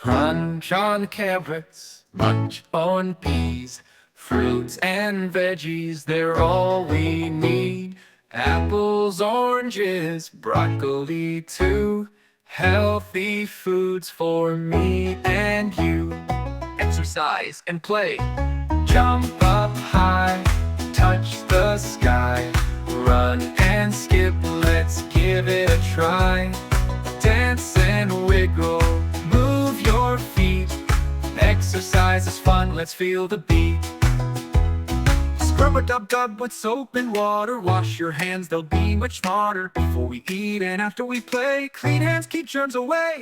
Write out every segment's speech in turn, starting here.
Crunch on carrots, munch on peas, fruits and veggies, they're all we need. Apples, oranges, broccoli too. Healthy foods for me and you. Exercise and play. Jump up high, touch the sky. Run and skip, let's give it a try. Dance and wiggle, move your feet. Exercise is fun, let's feel the beat. Scrub-a-dub-dub with soap and water. Wash your hands, they'll be much smarter. Before we eat and after we play, clean hands keep germs away.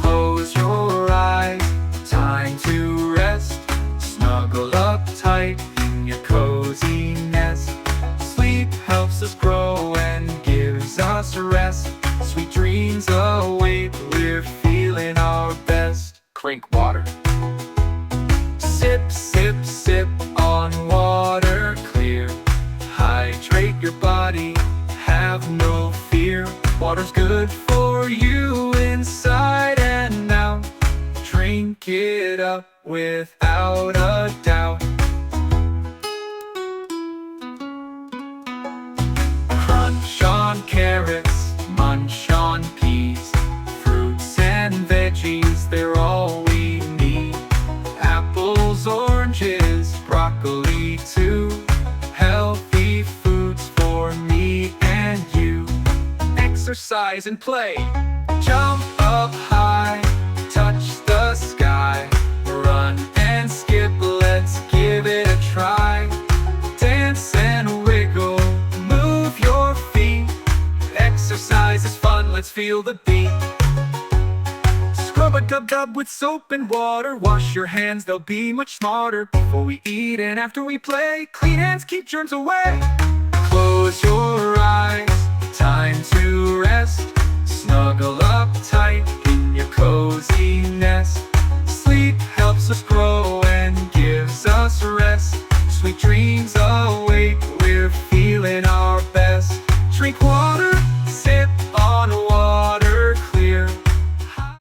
Close your eyes, time to rest. Snuggle up tight in your cozy nest. Sleep helps us grow and gives us rest. Sweet dreams await, we're feeling our best. Clink water. Sip, sip, sip on water clear. Hydrate your body, have no fear. Water's good for you inside and out. Drink it up without a doubt. Crunch on carrots, munch on peas. Fruits and veggies, they're all we need. Apples, oranges, broccoli too. Healthy foods for me and you. Exercise and play. Jump up high, touch the sky. Run and skip, let's give it a try. Dance and wiggle, move your feet. Exercise is fun, let's feel the beat. Scrub-a-dub-dub with soap and water. Wash your hands, they'll be much smarter. Before we eat and after we play, clean hands keep germs away. Close your eyes, time to rest. Snuggle up tight